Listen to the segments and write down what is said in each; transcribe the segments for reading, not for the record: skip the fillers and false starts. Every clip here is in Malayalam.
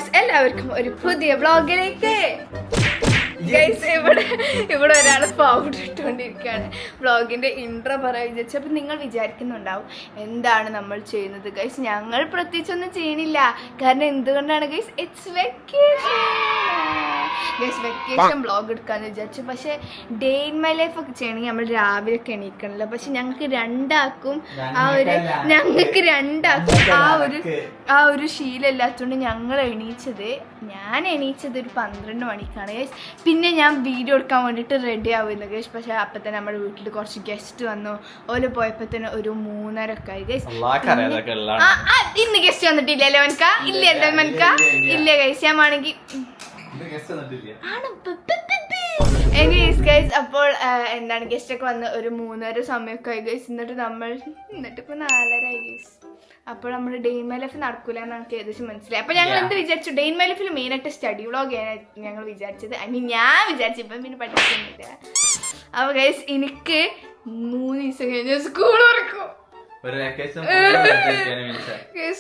ഗായ്സ്, എല്ലാവർക്കും ഒരു പുതിയ വ്ളോഗിലേക്ക്. ഗൈസ്, ഇവിടെ ഒരാൾ പൗഡർ ഇട്ടുകൊണ്ടിരിക്കുകയാണ്. വ്ളോഗിന്റെ ഇൻട്രോ പറയാൻ വിചാരിച്ചു. അപ്പം നിങ്ങൾ വിചാരിക്കുന്നുണ്ടാവും എന്താണ് നമ്മൾ ചെയ്യുന്നത്. ഗൈസ്, ഞങ്ങൾ പ്രത്യേകിച്ചൊന്നും ചെയ്യണില്ല. കാരണം എന്തുകൊണ്ടാണ് guys, it's vacation. Guys, vacation vlog എടുക്കാന്ന് വിചാരിച്ചു. പക്ഷെ ഡേ ഇൻ മൈ ലൈഫ് ഒക്കെ ചെയ്യണമെങ്കിൽ നമ്മൾ രാവിലെ ഒക്കെ എണീക്കണല്ലോ. പക്ഷെ ഞങ്ങൾക്ക് രണ്ടാക്കും ആ ഒരു ശീലം ഇല്ലാത്തതുകൊണ്ട് ഞാൻ എണീച്ചത് ഒരു 12 മണിക്കാണ് ഗൈസ്. പിന്നെ ഞാൻ വീഡിയോ എടുക്കാൻ വേണ്ടിയിട്ട് റെഡി ആവുന്നു ഗൈസ്. പക്ഷെ അപ്പം തന്നെ നമ്മുടെ വീട്ടിൽ കുറച്ച് ഗസ്റ്റ് വന്നു. ഓല് പോയപ്പോൾ തന്നെ ഒരു 3:30 ഒക്കെ ആയി ഗൈസ്. ഇന്ന് ഗസ്റ്റ് വന്നിട്ടില്ലല്ലോ മനക്ക? ഇല്ലല്ലോ മനക്ക? ഇല്ല ഗൈസ്. ഞാൻ വേണമെങ്കിൽ ഗൈസ്. അപ്പോൾ എന്താണ് ഗസ്റ്റ് ഒക്കെ വന്ന് ഒരു 3:30 സമയമൊക്കെ ആയി ഗൈസ്. എന്നിട്ടിപ്പോൾ 4:30 ആയി ഗൈസ്. അപ്പോൾ നമ്മുടെ ഡേ ഇൻ മൈ ലൈഫ് നടക്കൂല എന്ന് നമുക്ക് ഏകദേശം മനസ്സിലായി. അപ്പോൾ ഞങ്ങൾ എന്ത് വിചാരിച്ചു, ഡേ ഇൻ മൈ ലൈഫിൽ മെയിനായിട്ട് സ്റ്റഡി വ്ളോഗ് ചെയ്യാൻ ഞങ്ങൾ വിചാരിച്ചത്. ഞാൻ വിചാരിച്ചു, ഇപ്പം പിന്നെ പഠിക്കുന്നില്ല. അപ്പോൾ ഗൈസ്, എനിക്ക് 3 ദിവസം കഴിഞ്ഞ സ്കൂൾ തുറക്കും.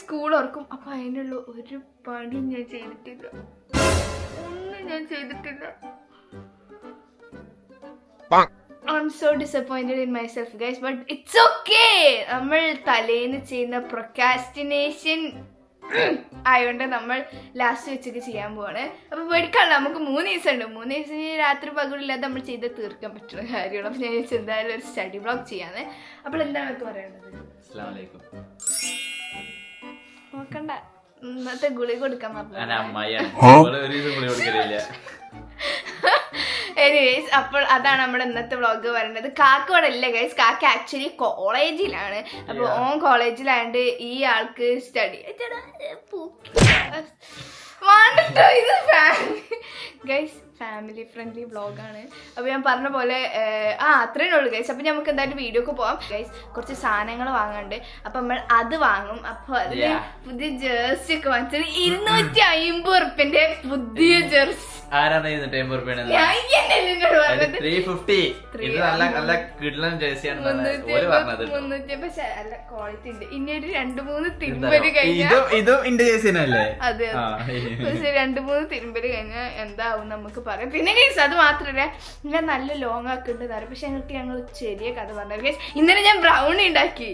സ്കൂൾ തുറക്കും. അപ്പൊ അതിനുള്ള ഒരു പണി ഞാൻ ചെയ്തിട്ടില്ല. ഒന്നും ഞാൻ ചെയ്തിട്ടില്ല. I'm so disappointed in myself guys, but it's okay. നമ്മൾ തലേന്ന് ചെയ്യുന്ന പ്രൊക്കാസ്റ്റിനേഷൻ ആയതുകൊണ്ട് നമ്മൾ ലാസ്റ്റ് വെച്ചൊക്കെ ചെയ്യാൻ പോവാണ്. അപ്പൊ പേടിക്കാനുള്ള നമുക്ക് 3 ദിവസം ഉണ്ട്. 3 ദിവസം രാത്രി പകലില്ലാതെ നമ്മൾ ചെയ്ത് തീർക്കാൻ പറ്റുന്ന കാര്യമാണ്. അപ്പൊ ഞാൻ എന്തായാലും ഒരു സ്റ്റഡി ബ്ലോഗ് ചെയ്യാന്ന്. അപ്പോൾ എന്താണ് നമുക്ക് പറയുന്നത്? നോക്കണ്ട, ഇന്നത്തെ ഗുളിക കൊടുക്കാൻ പറഞ്ഞു. എനിവേസ്, അപ്പോൾ അതാണ് നമ്മുടെ ഇന്നത്തെ വ്ളോഗ് പറയുന്നത്. കാക്ക ഇവിടെ ഇല്ല ഗൈസ്. കാക്ക ആക്ച്വലി കോളേജിലാണ്. അപ്പോൾ ഓൺ കോളേജിലായതുകൊണ്ട് ഈ ആൾക്ക് സ്റ്റഡി ഇത് ഗൈസ് ഫാമിലി ഫ്രണ്ട്ലി വ്ളോഗാണ്. അപ്പോൾ ഞാൻ പറഞ്ഞ പോലെ അത്രയേ ഉള്ളൂ ഗൈസ്. അപ്പോൾ നമുക്ക് എന്തായാലും വീഡിയോക്ക് പോവാം ഗൈസ്. കുറച്ച് സാധനങ്ങൾ വാങ്ങാണ്ട്. അപ്പം നമ്മൾ അത് വാങ്ങും. അപ്പോൾ അതിൽ പുതിയ ജേഴ്സി ഒക്കെ വാങ്ങിച്ചത് 250 ഉറുപ്പിന്റെ പുതിയ ജേഴ്സി. ആരാണ് 250 രൂപയാണ്? 350. ഇത് നല്ല കിഡ്ലൻ ജേഴ്സിയാണ്. 300 പക്ഷെ നല്ല ക്വാളിറ്റി ഉണ്ട്. ഇനി ഒരു 2-3 തിരുമ്പല് കഴിഞ്ഞാൽ ഇതും ഇന്റെ ജേഴ്സിനല്ലേ? അതെ, പക്ഷെ 2-3 തിരുമ്പല് കഴിഞ്ഞാൽ എന്താവും നമുക്ക് പറയാം. പിന്നെ ഗൈസ്, അത് മാത്രല്ല ഞാൻ നല്ല ലോങ് ആക്കിണ്ട് തരാം. പക്ഷെ ഞങ്ങൾ ചെറിയ കഥ പറഞ്ഞു ഗൈസ്. ഇന്നലെ ഞാൻ ബ്രൗണി ഉണ്ടാക്കി.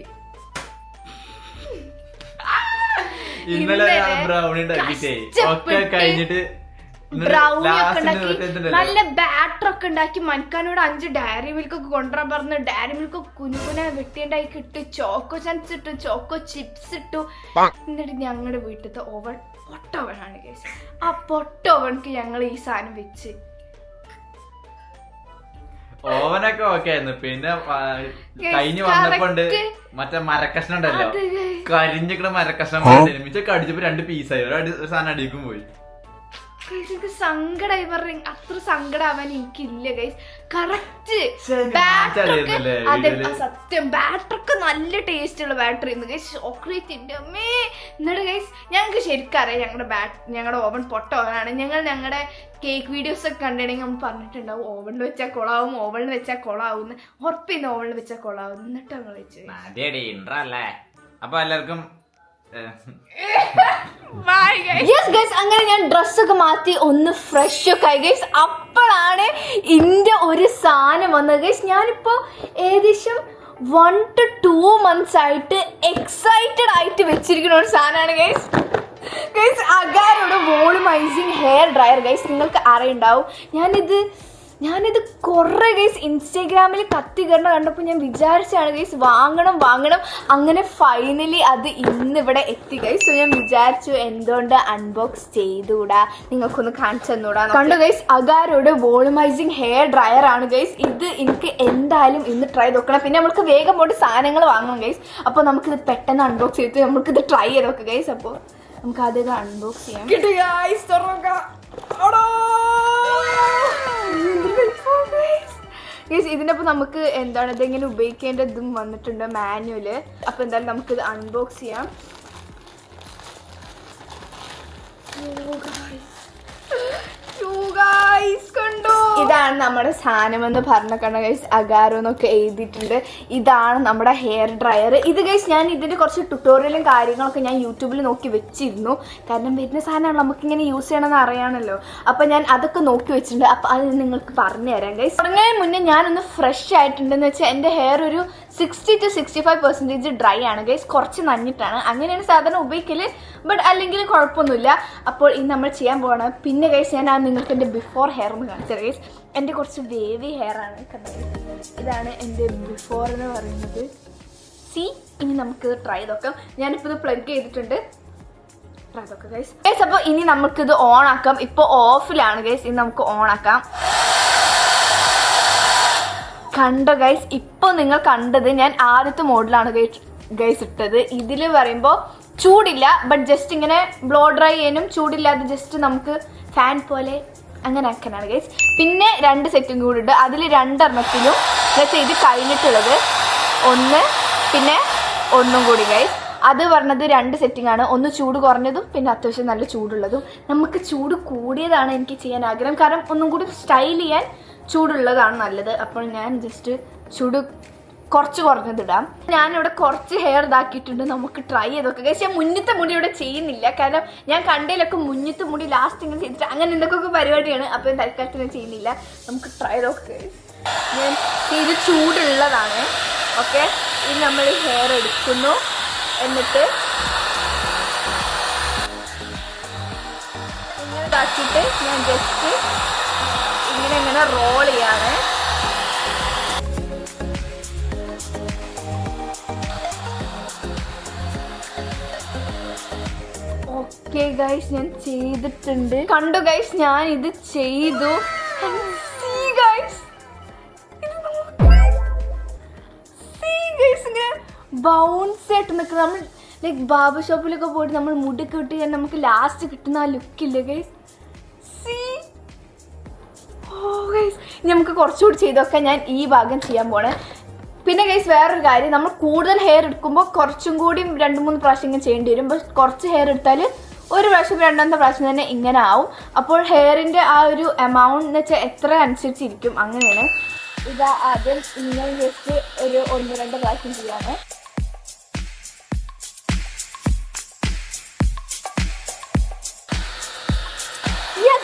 ഇന്നലെ ബ്രൗണി കഴിഞ്ഞിട്ട് ബ്രൗണി ഒക്കെ ഉണ്ടാക്കി, നല്ല ബാറ്റർ ഒക്കെ ഉണ്ടാക്കി. മനക്കാനോട് 5 ഡയറി മിൽക്ക് ഒക്കെ കൊണ്ടുവരാൻ പറഞ്ഞു. ഡയറി മിൽക്ക് കുനുകുന വെട്ടിയുണ്ടാക്കി ഇട്ട്, ചോക്കോ ചൻസ് ഇട്ടു, ചോക്കോ ചിപ്സ് ഇട്ടു. എന്നിട്ട് ഞങ്ങളുടെ വീട്ടിലത്തെ ഓവൻ പൊട്ട ഓവനാണ് കേസ്. ആ പൊട്ട ഓവൻക്ക് ഞങ്ങൾ ഈ സാധനം വെച്ച്. ഓവനൊക്കെ ഓക്കെ ആയിരുന്നു. പിന്നെ കഴിഞ്ഞ് വന്നപ്പോണ്ട് മറ്റേ മരക്കഷ്ണം ഉണ്ടല്ലോ, കരിഞ്ഞിക്കണ മരക്കഷ്ണം ഒരുമിച്ചൊക്കെ അടിച്ചപ്പോ 2 പീസായി. ഒരു സാധനം അടിക്കും പോയി. എനിക്ക് സങ്കടമായി പറഞ്ഞ അത്ര സങ്കടാവാൻ എനിക്കില്ല ഗൈസ്. കറക്റ്റ് സത്യം ബാറ്ററൊക്കെ നല്ല ടേസ്റ്റ് ഉള്ള ബാറ്ററി ഗൈസ്. ചോക്ലേറ്റിന്റെ അമ്മേ. എന്നിട്ട് ഗൈസ്, ഞങ്ങൾക്ക് ശരിക്കും അറിയാം ഞങ്ങളുടെ ഓവൻ പൊട്ട ഓവനാണ്. ഞങ്ങളുടെ കേക്ക് വീഡിയോസ് ഒക്കെ കണ്ടിട്ടുണ്ടെങ്കിൽ നമ്മൾ പറഞ്ഞിട്ടുണ്ടാവും ഓവനിൽ വെച്ചാൽ കൊളാവും, ഓവനിൽ വെച്ചാൽ കൊളാവും. ഉറപ്പിന്ന് ഓവനിൽ വെച്ചാൽ കൊളാവും. എന്നിട്ട് ഞങ്ങൾ വെച്ച് അപ്പൊ എല്ലാവർക്കും അങ്ങനെ ഞാൻ ഡ്രസ്സൊക്കെ മാറ്റി ഒന്ന് ഫ്രഷ് ഒക്കെ ആയി ഗൈസ്. അപ്പോഴാണ് ഇന്റെ ഒരു സാധനം വന്നത് ഗൈസ്. ഞാനിപ്പോ ഏകദേശം 1 to 2 months ആയിട്ട് എക്സൈറ്റഡ് ആയിട്ട് വെച്ചിരിക്കുന്ന ഒരു സാധനമാണ് ഗൈസ്. അഗാരോട് വോളുമൈസിങ് ഹെയർ ഡ്രയർ ഗൈസ്. നിങ്ങൾക്ക് അറിയുണ്ടാവും. ഞാനിത് കുറേ ഗൈസ് ഇൻസ്റ്റാഗ്രാമിൽ കത്തിക്കരണ കണ്ടപ്പോൾ ഞാൻ വിചാരിച്ചാണ് ഗൈസ് വാങ്ങണം. അങ്ങനെ ഫൈനലി അത് ഇന്നിവിടെ എത്തി ഗൈസ്. സോ ഞാൻ വിചാരിച്ചു എന്തുകൊണ്ട് അൺബോക്സ് ചെയ്തുകൂടാ, നിങ്ങൾക്കൊന്ന് കാണിച്ചു തന്നൂടാ. കണ്ടു ഗൈസ്, അഗാരോട് വോളുമൈസിങ് ഹെയർ ഡ്രയർ ആണ് ഗൈസ്. ഇത് എനിക്ക് എന്തായാലും ഇന്ന് ട്രൈ നോക്കണം. പിന്നെ നമുക്ക് വേഗം പോയിട്ട് സാധനങ്ങൾ വാങ്ങണം ഗൈസ്. അപ്പോൾ നമുക്കിത് പെട്ടെന്ന് അൺബോക്സ് ചെയ്തിട്ട് നമുക്കിത് ട്രൈ ചെയ്ത് നോക്കാം ഗൈസ്. അപ്പോൾ നമുക്ക് ആദ്യം അൺബോക്സ് ചെയ്യാം. ഇതിനൊപ്പം നമുക്ക് എന്താണ് ഇതെങ്ങനെ ഉപയോഗിക്കേണ്ടതും വന്നിട്ടുണ്ട്, മാനുവല്. അപ്പൊ എന്തായാലും നമുക്കിത് അൺബോക്സ് ചെയ്യാം. കണ്ടോ, ഇതാണ് ഇതാണ് നമ്മുടെ സാധനമെന്ന് പറഞ്ഞ ഗൈസ്, അഗാരോ എന്നൊക്കെ എഴുതിയിട്ടുണ്ട്. ഇതാണ് നമ്മുടെ ഹെയർ ഡ്രയർ. ഇത് ഗൈസ് ഞാൻ ഇതിൻ്റെ കുറച്ച് ട്യൂട്ടോറിയലും കാര്യങ്ങളൊക്കെ ഞാൻ യൂട്യൂബിൽ നോക്കി വെച്ചിരുന്നു. കാരണം വരുന്ന സാധനമാണ് നമുക്കിങ്ങനെ യൂസ് ചെയ്യണമെന്ന് അറിയാമല്ലോ. അപ്പം ഞാൻ അതൊക്കെ നോക്കി വെച്ചിട്ടുണ്ട്. അപ്പം അത് നിങ്ങൾക്ക് പറഞ്ഞു തരാം ഗൈസ്. തുടങ്ങുന്നതിന് മുന്നേ ഞാനൊന്ന് ഫ്രഷ് ആയിട്ടുണ്ടെന്ന് വെച്ചാൽ എൻ്റെ ഹെയർ ഒരു 60 to 65% ഡ്രൈ ആണ് ഗൈസ്. കുറച്ച് നഞ്ഞിട്ടാണ്, അങ്ങനെയാണ് സാധാരണ ഉപയോഗിക്കൽ. ബട്ട് അല്ലെങ്കിൽ കുഴപ്പമൊന്നുമില്ല. അപ്പോൾ ഇന്ന് നമ്മൾ ചെയ്യാൻ പോകണം. പിന്നെ ഗൈസ് ഞാൻ നിങ്ങൾക്ക് എൻ്റെ ബിഫോർ ഹെയർ ഒന്ന് കാണിച്ചത് ഗൈസ്. എൻ്റെ കുറച്ച് വേവി ഹെയർ ആണ് കണ്ടത്. ഇതാണ് എൻ്റെ ബിഫോർ എന്ന് പറയുന്നത്. ഇനി നമുക്ക് ട്രൈ നോക്കാം. ഞാനിപ്പോൾ ഇത് പ്ലഗ് ചെയ്തിട്ടുണ്ട്. ട്രൈ നോക്കാം ഗൈസ്. അപ്പോൾ ഇനി നമുക്കിത് ഓൺ ആക്കാം. ഇപ്പോൾ ഓഫിലാണ് ഗൈസ്. ഇനി നമുക്ക് ഓൺ ആക്കാം. കണ്ടോ ഗൈസ്, ഇപ്പോൾ നിങ്ങൾ കണ്ടത് ഞാൻ ആദ്യത്തെ മോഡിലാണ് ഗൈസ് ഇട്ടത്. ഇതിൽ പറയുമ്പോൾ ചൂടില്ല, ബട്ട് ജസ്റ്റ് ഇങ്ങനെ ബ്ലോ ഡ്രൈ ചെയ്യാനും ചൂടില്ലാതെ ജസ്റ്റ് നമുക്ക് ഫാൻ പോലെ അങ്ങനെ ആക്കാനാണ് ഗൈസ്. പിന്നെ 2 സെറ്റും കൂടി ഉണ്ട്. അതിൽ 2 എണ്ണത്തിലും വെച്ചാൽ ഇത് കഴിഞ്ഞിട്ടുള്ളത് 1, പിന്നെ 1 കൂടി ഗൈസ്. അത് പറഞ്ഞത് 2 സെറ്റിംഗ് ആണ്. ഒന്ന് ചൂട് കുറഞ്ഞതും പിന്നെ അത്യാവശ്യം നല്ല ചൂടുള്ളതും. നമുക്ക് ചൂട് കൂടിയതാണ് എനിക്ക് ചെയ്യാൻ ആഗ്രഹം. കാരണം ഒന്നും കൂടി സ്റ്റൈൽ ചെയ്യാൻ ചൂടുള്ളതാണ് നല്ലത്. അപ്പോൾ ഞാൻ ജസ്റ്റ് ചൂട് കുറച്ച് കുറഞ്ഞതിടാം. ഞാനിവിടെ കുറച്ച് ഹെയർ ഇതാക്കിയിട്ടുണ്ട്. നമുക്ക് ട്രൈ ചെയ്തൊക്കെ ഗൈസ്. ഞാൻ മുന്നത്തെ മുടി ഇവിടെ ചെയ്യുന്നില്ല, കാരണം ഞാൻ കണ്ടതിലൊക്കെ മുന്നത്തെ മുടി ലാസ്റ്റ് ഇങ്ങനെ ചെയ്തിട്ട് അങ്ങനെ എന്തൊക്കെ പരിപാടിയാണ്. അപ്പോൾ തൽക്കാലത്ത് ഞാൻ ചെയ്യുന്നില്ല. നമുക്ക് ട്രൈ ചെയ്തൊക്കെ. ഞാൻ ഇത് ചൂടുള്ളതാണ്. ഓക്കെ, ഇനി നമ്മൾ ഹെയർ എടുക്കുന്നു. എന്നിട്ട് ഇങ്ങനെ ഇതാക്കിയിട്ട് ഞാൻ ജസ്റ്റ് ഇങ്ങനെ റോൾ ചെയ്യാണ്. ഓക്കെ ഗൈസ്, ഞാൻ ചെയ്തിട്ടുണ്ട്. കണ്ടു ഗൈസ്, ഞാൻ ഇത് ചെയ്തു. ഇങ്ങനെ ബൗൺസ് ആയിട്ട് നിൽക്കുന്നത്. നമ്മൾ ലൈക്ക് ബാർബർ ഷോപ്പിലൊക്കെ പോയിട്ട് നമ്മൾ മുടിയൊക്കെ വിട്ട് കഴിഞ്ഞാൽ നമുക്ക് ലാസ്റ്റ് കിട്ടുന്ന ആ ലുക്കില്ലേ ഗൈസ്. നമുക്ക് കുറച്ചുകൂടി ചെയ്തൊക്കെ ഞാൻ ഈ ഭാഗം ചെയ്യാൻ പോണേ. പിന്നെ ഗൈസ് വേറൊരു കാര്യം, നമ്മൾ കൂടുതൽ ഹെയർ എടുക്കുമ്പോൾ കുറച്ചും കൂടി 2-3 പ്രാവശ്യം ഇങ്ങനെ ചെയ്യേണ്ടി വരും. പക്ഷെ കുറച്ച് ഹെയർ എടുത്താൽ ഒരു പ്രാവശ്യം 2ാമത്തെ പ്രാവശ്യം തന്നെ ഇങ്ങനെ ആവും. അപ്പോൾ ഹെയറിൻ്റെ ആ ഒരു എമൗണ്ട് എന്ന് വെച്ചാൽ എത്ര അനുസരിച്ചിരിക്കും, അങ്ങനെയാണ്. ഇതാ ആദ്യം ഇങ്ങനെ ജസ്റ്റ് ഒരു 1-2 പ്രാവശ്യം ചെയ്യാണ്.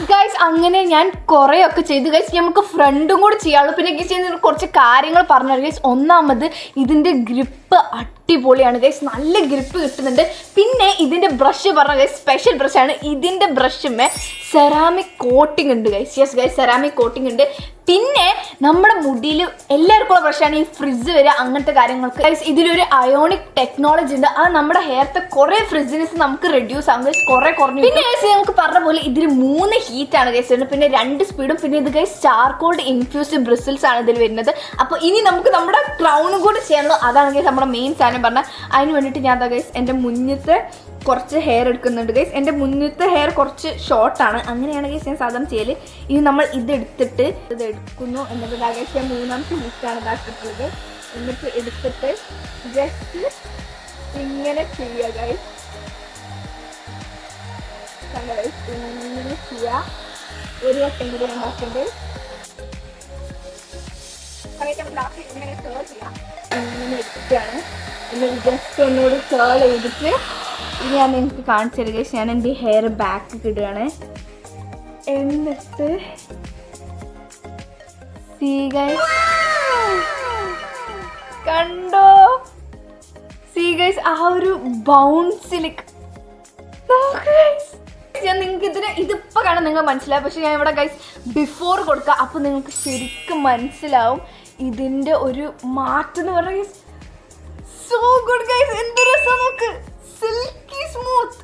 ഗൈസ് അങ്ങനെ ഞാൻ കുറേ ഒക്കെ ചെയ്തു ഗൈസ്. നമുക്ക് ഫ്രണ്ടും കൂടി ചെയ്യാനുള്ളൂ. പിന്നെ ഗൈസ് കുറച്ച് കാര്യങ്ങൾ പറഞ്ഞു ഗൈസ്. ഒന്നാമത് ഇതിൻ്റെ ഗ്രിപ്പ് അടിപൊളിയാണ് ഗൈസ്. നല്ല ഗ്രിപ്പ് കിട്ടുന്നുണ്ട്. പിന്നെ ഇതിൻ്റെ ബ്രഷ് പറഞ്ഞ ഗൈസ് സ്പെഷ്യൽ ബ്രഷാണ്. ഇതിൻ്റെ ബ്രഷുമേ സെറാമിക് കോട്ടിംഗ് ഉണ്ട് guys. Yes guys, ceramic coating ഉണ്ട്. പിന്നെ നമ്മുടെ മുടിയിൽ എല്ലാവർക്കും ഉള്ള ബ്രഷാണ് ഈ ഫ്രിഡ്ജ് വരിക, അങ്ങനത്തെ കാര്യങ്ങൾക്ക് ഗൈസ്. ഇതിലൊരു അയോണിക് ടെക്നോളജി ഉണ്ട്. അത് നമ്മുടെ ഹെയർത്തെ കുറേ ഫ്രിഡ്ജിനെസ് നമുക്ക് റെഡ്യൂസ് ആകും ഗൈസ്, കുറേ കുറഞ്ഞു. പിന്നെ ഗൈസ് നമുക്ക് പറഞ്ഞ പോലെ ഇതിൽ 3 ഹീറ്റാണ് ഗൈസ് വരുന്നത്. പിന്നെ 2 സ്പീഡും. പിന്നെ ഇത് ഗൈസ് ചാർക്കോൾഡ് ഇൻഫ്യൂസ്ഡ് ബ്രിസിൽസ് ആണ് ഇതിൽ വരുന്നത്. അപ്പോൾ ഇനി നമുക്ക് നമ്മുടെ ക്രൗണും കൂടി ചെയ്യാനുള്ളൂ. അതാണ് ഗൈസ് നമ്മുടെ മെയിൻ സാധനം പറഞ്ഞാൽ. അതിന് വേണ്ടിയിട്ട് ഞാൻ ഗൈസ് എൻ്റെ മുന്നത്തെ കുറച്ച് ഹെയർ എടുക്കുന്നുണ്ട് ഗൈസ്. എൻ്റെ മുന്നത്തെ ഹെയർ കുറച്ച് ഷോർട്ടാണ്. അങ്ങനെയാണ് ഗൈസ് ഞാൻ സാധാരണ ചെയ്യല്. ഇനി നമ്മൾ ഇതെടുത്തിട്ട് ഇത് എടുക്കുന്നു. എന്നിട്ട് ഗൈസ് ഞാൻ 3ാമത്തെ ഹീറ്റാണ് ഇതാക്കിയിട്ടുള്ളത്. എന്നിട്ട് എടുത്തിട്ട് ജസ്റ്റ് ഇങ്ങനെ ചെയ്യുക ഗൈസ്. ഇങ്ങനെ ചെയ്യുക. ഒരു വട്ടം കൂടി ഉണ്ടാക്കുന്നത് ഇങ്ങനെ കേൾ ചെയ്യാം. ഇങ്ങനെ എടുത്തിട്ടാണ്. എന്നിട്ട് ജസ്റ്റ് ഒന്നുകൂടി കേൾ ചെയ്തിട്ട് ഇനി ഞാൻ നിങ്ങൾക്ക് കാണിച്ചു തരിക. ഞാൻ എൻ്റെ ഹെയർ ബാക്ക് ഇടുകയാണ്. എന്നിട്ട് കണ്ടോ ഗൈസ് ആ ഒരു ബൗൺസിലേക്ക് ഞാൻ നിങ്ങൾക്ക് ഇതിപ്പോൾ കാണാൻ നിങ്ങൾ മനസ്സിലാവും. പക്ഷെ ഞാൻ ഇവിടെ ഗൈസ് ബിഫോർ കൊടുക്കുക. അപ്പോൾ നിങ്ങൾക്ക് ശരിക്കും മനസ്സിലാവും ഇതിൻ്റെ ഒരു മാറ്റം എന്ന് പറഞ്ഞാൽ. സോ ഗുഡ് ഗൈസ്, എന്ത് രസം നോക്ക്. Silky smooth.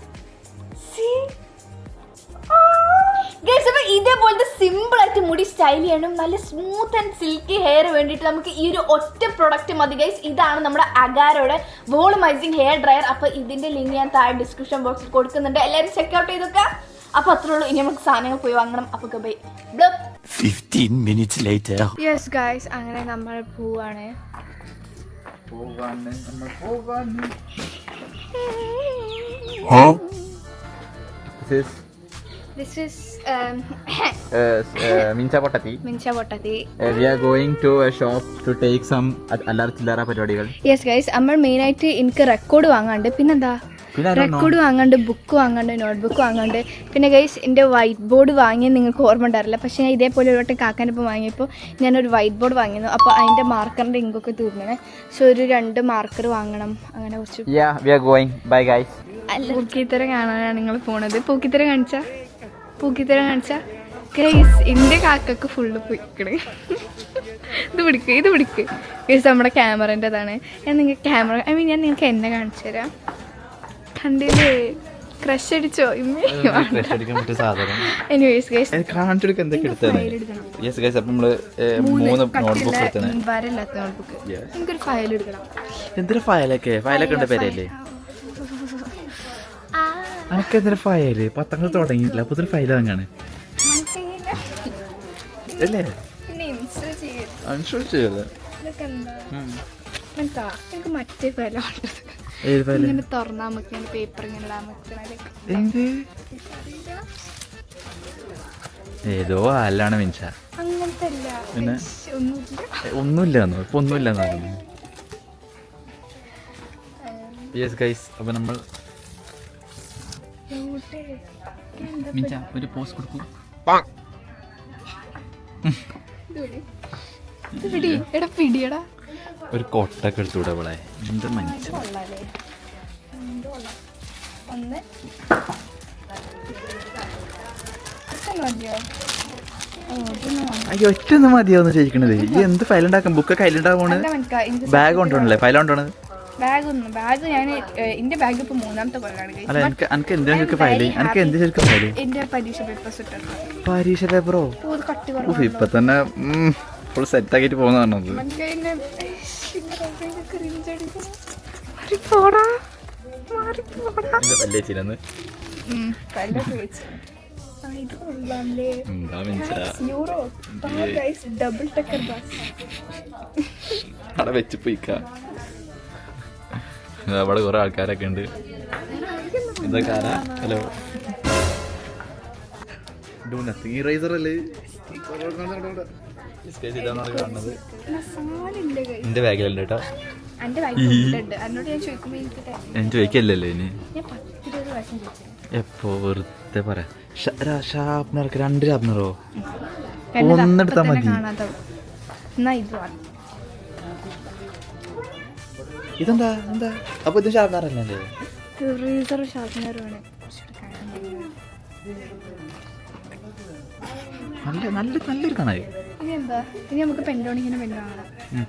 ഗൈസ് അപ്പോൾ ഇതേപോലത്തെ സിമ്പിളായിട്ട് മുടി സ്റ്റൈൽ ചെയ്യണം, നല്ല സ്മൂത്ത് ആൻഡ് സിൽക്കി ഹെയർ വേണ്ടിയിട്ട് നമുക്ക് ഈ ഒരു ഒറ്റ പ്രൊഡക്റ്റ് മതി ഗൈസ്. ഇതാണ് നമ്മുടെ അഗാരോയുടെ വോളുമൈസിങ് ഹെയർ ഡ്രയർ. അപ്പോൾ ഇതിൻ്റെ ലിങ്ക് ഞാൻ താഴെ ഡിസ്ക്രിപ്ഷൻ ബോക്സിൽ കൊടുക്കുന്നുണ്ട്. എല്ലാവരും ചെക്കൗട്ട് ചെയ്തൊക്കെ. അപ്പോൾ അത്രേ ഉള്ളൂ. ഇനി നമുക്ക് സാധനങ്ങൾ പോയി വാങ്ങണം. അപ്പോൾ bye. 15 minutes later. Yes guys, അങ്ങനെ നമ്മൾ പോവാണ്. This is മിൻച പൊട്ടത്തി. Mincha Potati. We are going to a shop to take some അല്ലറ ചില്ലറ പരിപാടികൾ. യെസ് ഗൈസ്, നമ്മൾ മെയിനായിട്ട് എനിക്ക് റെക്കോർഡ് വാങ്ങാണ്ട്, പിന്നെന്താ റെക്കോർഡ് വാങ്ങാണ്ട്, ബുക്ക് വാങ്ങാണ്ട്, നോട്ട്ബുക്ക് വാങ്ങാണ്ട്, പിന്നെ ഗൈസ് എൻ്റെ വൈറ്റ് ബോർഡ് വാങ്ങിയത് നിങ്ങൾക്ക് ഓർമ്മ ഉണ്ടാവില്ല. പക്ഷേ ഞാൻ ഇതേപോലെ ഒരു വട്ടം കാക്കാനിപ്പോൾ വാങ്ങിയപ്പോൾ ഞാനൊരു വൈറ്റ് ബോർഡ് വാങ്ങിയിരുന്നു. അപ്പോൾ അതിൻ്റെ മാർക്കറിൻ്റെ ഇങ്കൊക്കെ തീർന്നേ. സോ ഒരു 2 മാർക്കർ വാങ്ങണം. അങ്ങനെ കുറച്ച് We are going. Bye guys. പൂക്കിത്തരം കാണാനാണ് നിങ്ങൾ പോണത്. പൂക്കിത്തരം കാണിച്ചാ ഗൈസ് എൻ്റെ കാക്കക്ക് ഫുള്ള് പൊയ്ക്കണേ. ഇത് പിടിക്ക് ഗൈസ്, നമ്മുടെ ക്യാമറേൻ്റെതാണ്. ഞാൻ നിങ്ങൾക്ക് ഞാൻ നിങ്ങൾക്ക് എന്നെ കാണിച്ചു തരാം. കണ്ടില്ലേ, ക്രഷ് അടിച്ചോ? എനിവേസ് ഗൈസ്, വരല്ലാത്ത നോട്ട്ബുക്ക്. എനിക്കൊരു ഫയൽ എടുക്കണം. എന്തൊരു ഫയലൊക്കെ ഉണ്ട് പേരല്ലേ? അനക്ക് എന്തൊരു ഫയല്? 10ാം ക്ലാസ് തുടങ്ങിയിട്ടില്ല, അപ്പൊ ഒരു ഫയൽ വാങ്ങാണ് അല്ലേ? എനിക്ക് മറ്റേ ഫയൽ ഇങ്ങനെ തുറന്നാ നമുക്ക് പേപ്പർ ഇങ്ങനെ ഇടാൻ എന്ത് ഏതോ അല്ലാണ് മിൻച. അങ്ങനത്തെ പിന്നെ ഒന്നുമില്ലെന്നോ? ഇപ്പൊ ഒന്നുമില്ലെന്നോ? യെസ് ഗൈസ്, അപ്പൊ നമ്മൾ മിൻച ഒരു പോസ്റ്റ് കൊടുക്കൂ. പിടിയടാ, ഒരു കൊട്ടൊക്കെ എടുത്തൂടെ ഇവിടെ? എന്ത് മനുഷ്യൻ. അയ്യോ, ഒറ്റൊന്നും മതിയാവുന്ന ചോദിക്കണത്. ഈ എന്ത് ഫയൽ ഉണ്ടാക്കാം? ബുക്കൊക്കെ കയ്യിലുണ്ടാവണ്, ബാഗ് കൊണ്ടുപോകണല്ലേ? ഫയൽ കൊണ്ടുപോകണത് ബാഗ് ഞാൻ എന്റെ ബാഗ് ഇപ്പൊ 3ാമത്തെ കൊല്ലാണ്. അല്ല, എനിക്ക് എന്തിനൊക്കെ ഫയല്? എനിക്ക് എന്ത് ശരിക്കും ഫയല്? എന്റെ പരീക്ഷ പേപ്പേഴ്സ് ഇട്ടു. പരീക്ഷ പേപ്പറോ? ഇപ്പൊ തന്നെ ഫുൾ സെറ്റ് ആക്കിട്ട് പോകുന്ന പറഞ്ഞത്. അവിടെ വെച്ച് പോയിക്ക. അവിടെ കുറെ ആൾക്കാരൊക്കെ ഉണ്ട്. എന്താ കാരാ? ഹലോ, ഇറേസറല്ലേ എന്റെ ബാഗിലുണ്ട് കേട്ടോ. ഞാൻ ചോദിക്കല്ലേ ഇനി? എപ്പോ വെറുതെ പറയാ. ഷാർപ്നർക്ക് 2 ഷാർപ്നറോ? ഒന്നെടുത്താ മതി. ഇതെന്താ? അപ്പൊ ഇത് ഷാർപ്നറല്ലേ? നല്ലൊരു കാണായി.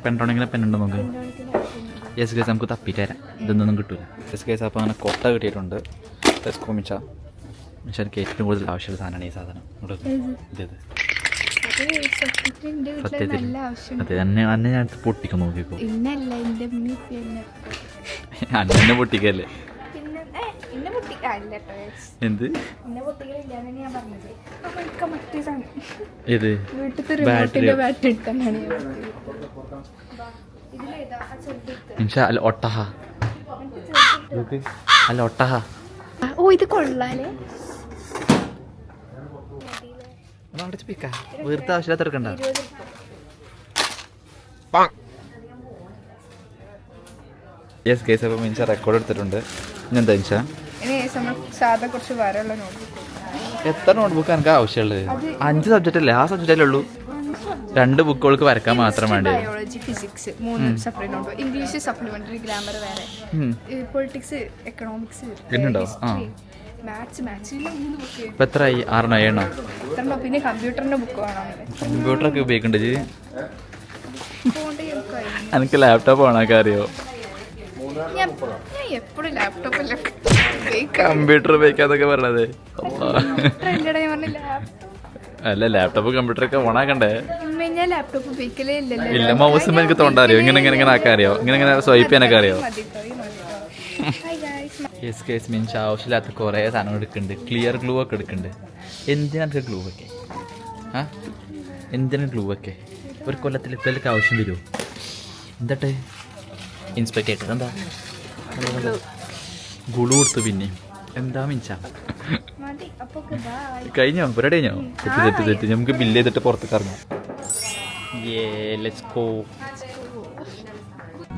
പെൻടോണിങ്ങിനെ പെണ്ണുണ്ടോ നോക്ക്. യെസ് ഗൈസ്, നമുക്ക് തപ്പിട്ട് തരാം. ഇതൊന്നും കിട്ടൂല. യെസ് ഗൈസ്, അപ്പോൾ അങ്ങനെ കൊട്ട കിട്ടിയിട്ടുണ്ട്. മിഷക്ക് ഏറ്റവും കൂടുതൽ ആവശ്യമുള്ള സാധനമാണ് ഈ സാധനം. ഇതേത് സത്യത്തിൽ അതെ, അന്നെ ഞാൻ പൊട്ടിക്കാൻ നോക്കിക്കോ. അന്നെ പൊട്ടിക്കല്ലേ? എന്ത്? ഏത്? ബാറ്ററി? അല്ല ഒട്ടഹ. അല്ല ഒട്ടഹ. ഓ, ഇത് കൊള്ളാലേ. വെറുതെ ആവശ്യമില്ലാത്ത എടുക്കണ്ട. യെസ് ഗൈസ്, അപ്പോൾ മിൻഷ റെക്കോർഡ് എടുത്തിട്ടുണ്ട്. ഇനി എന്താ മിൻഷ? എത്ര നോട്ട്ബുക്ക് എനിക്ക് ആവശ്യമുള്ളത്? 5 സബ്ജക്റ്റ് അല്ലേ? ആ സബ്ജക്റ്റല്ലേ ഉള്ളൂ. 2 ബുക്കുകൾക്ക് വരക്കാൻ മാത്രം വേണ്ടി. Biology, physics 3 separate note. English supplementary, grammar വേറെ, പൊളിറ്റിക്സ്, എക്കണോമിക്സ്, മാത്സ് 3 ബുക്ക്. ഇപ്പൊ എത്രയായി? 6 7 പിന്നെ കമ്പ്യൂട്ടറിന്റെ ബുക്ക് വേണം. കമ്പ്യൂട്ടറൊക്കെ ഉപയോഗിക്കണ്ടേ? എനിക്ക് ലാപ്ടോപ്പ് ഓണാക്കാൻ അറിയോ? ഞാൻ എപ്പോഴും ലാപ്ടോപ്പിലൊക്കെ കമ്പ്യൂട്ടർ ഉപയോഗിക്കാന്നൊക്കെ പറഞ്ഞത്. അല്ല, ലാപ്ടോപ്പ് കമ്പ്യൂട്ടറൊക്കെ ഓണാക്കണ്ടേ? ഞാൻ ലാപ്ടോപ്പ് ഉപയോഗിക്കലേ ഇല്ല. മൗസ് എനിക്ക് തോണ്ടാ അറിയോ? ഇങ്ങനെ ആക്കാൻ അറിയോ? ഇങ്ങനെ സ്വൈപ്പ് ചെയ്യാനൊക്കെ അറിയോ? യെസ് കേസ്, മീൻസ് ആവശ്യമില്ലാത്ത കുറേ സാധനങ്ങൾ എടുക്കുന്നുണ്ട്. ക്ലിയർ ഗ്ലൂ ഒക്കെ എടുക്കുന്നുണ്ട്. എന്തിനാണ് ഗ്ലൂ ഒക്കെ? എന്തിനാണ് ഗ്ലൂ ഒക്കെ? ഒരു കൊല്ലത്തിൽ ഇപ്പോഴൊക്കെ ആവശ്യം വരുമോ? എന്താട്ടെ ഇൻസ്പെക്ടർ എന്താ ഗുളു കൊടുത്തു? പിന്നെ എന്താ മിൻച? അപ്പൊ ബൈ. കഴിഞ്ഞോ പരിപാടി കഴിഞ്ഞോ? തെറ്റ് നമുക്ക് ബില്ല് ചെയ്തിട്ട് പുറത്തേക്ക് ഇറങ്ങാം. Let's go.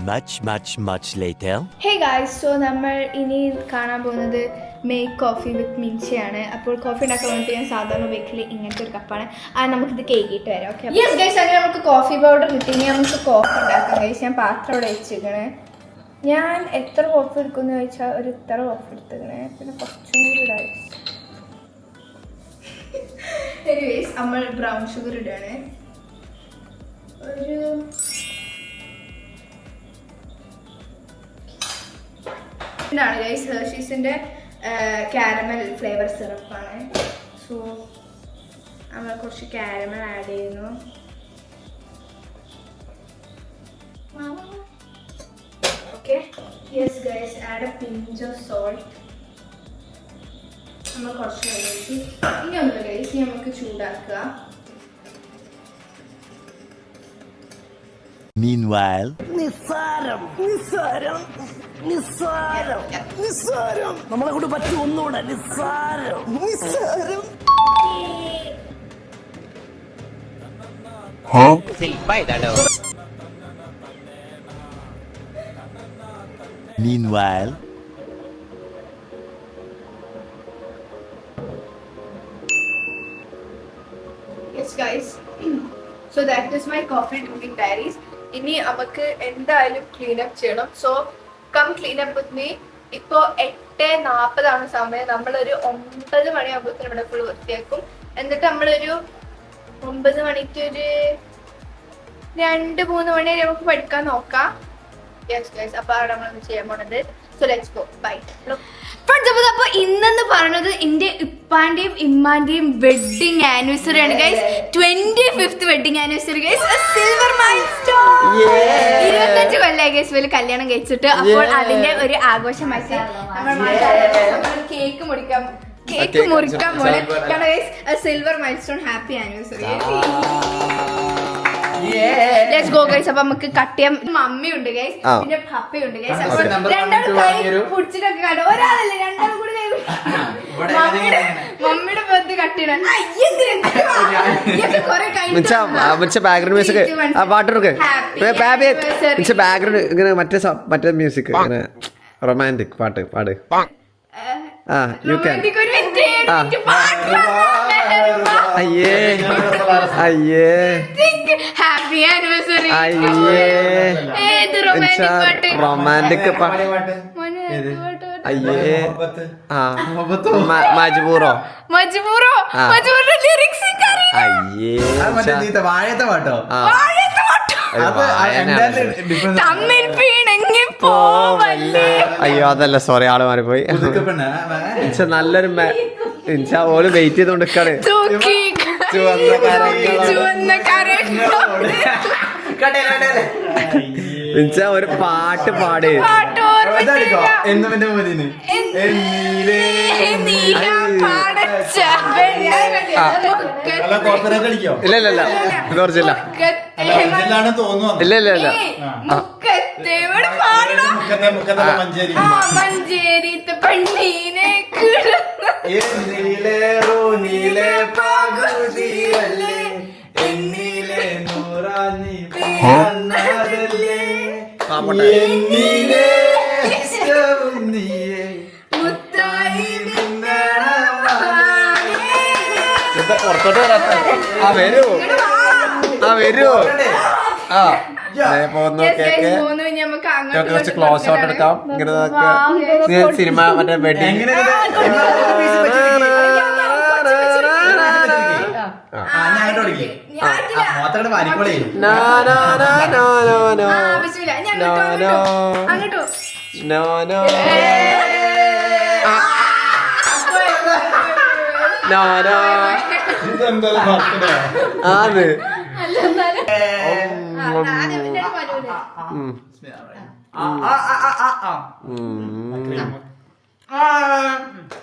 Much later. Hey guys, so നമ്മൾ ഇനി കാണാൻ പോകുന്നത് മേക്ക് കോഫി വിത്ത് മിൻസിയാണ്. അപ്പോൾ കോഫി ഉണ്ടാക്കാൻ വേണ്ടിയിട്ട് ഞാൻ സാധാരണ ഉപയോഗിക്കല് ഇങ്ങനത്തെ ഒരു കപ്പാണ്. നമുക്കിത് കേക്കിയിട്ട് വരാം. ഓക്കെ യെസ് ഗൈസ്, അങ്ങനെ നമുക്ക് കോഫി പൗഡർ കിട്ടി. ഇനി നമുക്ക് കോഫി ഉണ്ടാക്കാം ഗൈസ്. ഞാൻ പാത്രം അവിടെ വെച്ചിരിക്കണേ. ഞാൻ എത്ര കോഫി എടുക്കുമെന്ന് ചോദിച്ചാൽ ഒരു ഇത്ര കോഫി എടുത്തിക്കണേ. പിന്നെ കുറച്ചും കൂടി ഇടാം. എനിവേസ് നമ്മൾ ബ്രൗൺ ഷുഗർ ഇടുകയാണ്. ഒരു ഇതാണ് ഗൈസ് ഹെർഷീസിൻ്റെ കാരമൽ ഫ്ലേവർ സിറപ്പാണ്. സോ നമ്മൾ കുറച്ച് കാരമൽ ആഡ് ചെയ്യുന്നു. Okay yes guys, add A pinch of salt. നമ്മൾ കുറച്ച് കഴിച്ച് ഇനി ഒന്നുമില്ല ഗൈസ്, ഇനി നമുക്ക് ചൂടാക്കുക. Meanwhile, നമ്മളെ കൊണ്ട് പറ്റി ഒന്നുകൂടെ നിസ്സാരം. Meanwhile, Yes guys, so that is my coffee drinking diaries. ഇനി നമുക്ക് എന്തായാലും ക്ലീൻ അപ്പ് ചെയ്യണം. So come clean up with me. ഇപ്പോൾ 8:40 സമയം. നമ്മളൊരു 9 മണിയാകുമ്പോഴത്തേനും ഇവിടെ ഫുൾ വൃത്തിയാക്കും. എന്നിട്ട് നമ്മളൊരു 9 മണിക്ക് ഒരു 2-3 മണി വരെ നമുക്ക് പഠിക്കാൻ നോക്കാം. യെസ് ഗൈസ്, അപ്പോൾ അവിടെ നമ്മളൊന്ന് ചെയ്യാൻ പോണത്. So let's go. ബൈ. അപ്പോൾ ഇന്നെന്ന് പറയുന്നത് എൻ്റെ ഇപ്പാന്റെയും ഇമ്മാന്റെയും വെഡിങ് ആനിവേഴ്സറി ആണ് guys. 25th wedding anniversary guys. Silver milestone. 25 കൊല്ലമായി ഗൈസ് വലിയ കല്യാണം കഴിച്ചിട്ട്. അപ്പോൾ അതിന്റെ ഒരു ആഘോഷമായിട്ട് നമ്മൾ കേക്ക് മുറിക്കാൻ പോലെ guys. Silver milestone happy anniversary. Let's go guys. അപ്പൊ നമുക്ക് കട്ട് ചെയ്യാം. മമ്മി ഉണ്ട് ഗൈസ്, പിന്നെ പപ്പയുണ്ട് ഗൈസ്. അപ്പൊ രണ്ടാളും കൈ പിടിച്ചിട്ടൊക്കെ കണ്ടു. ഒരാളല്ലേ, രണ്ടാളും കൂടി കൈ മമ്മിയുടെ പത്ത് കട്ട് ചെയ്യണം. ബാക്ക്ഗ്രൗണ്ട് മ്യൂസിക് പാട്ടൊക്കെ ബാക്ക്ഗ്രൗണ്ട് ഇങ്ങനെ മറ്റേ മ്യൂസിക് ഇങ്ങനെ റൊമാൻറ്റിക് പാട്ട് പാട്. You can. അയ്യേ അയ്യേ ഹാപ്പി ആനിവേഴ്സറി. റൊമാൻറ്റിക് പാട്ട്. അയ്യേ മജ്ബൂറോ ലിറിക്സ് അയ്യേ വാഴത്തെ പാട്ടോ? തമ്മിൽ പിണങ്ങി പോവല്ലേ. അയ്യോ അതല്ല, സോറി, ആള് മാറിപ്പോയി. നല്ലൊരു ഓല് വെയിറ്റ് ചെയ്തോണ്ടിരിക്കാണ്. ഒരു പാട്ട് പാട്. ഇല്ല ഇല്ല ഇല്ല കുറച്ചില്ല. ഇല്ല ഇല്ല ഇല്ല മഞ്ചേരിത്തെ പെണ്ണീനെ പുറത്തോട്ട് വരാത്ത വരൂ കുറച്ച് ക്ലോസ് ഔട്ട് എടുക്കാം. ഇങ്ങനെ സിനിമ മറ്റേ വെഡിങ് ആണ്.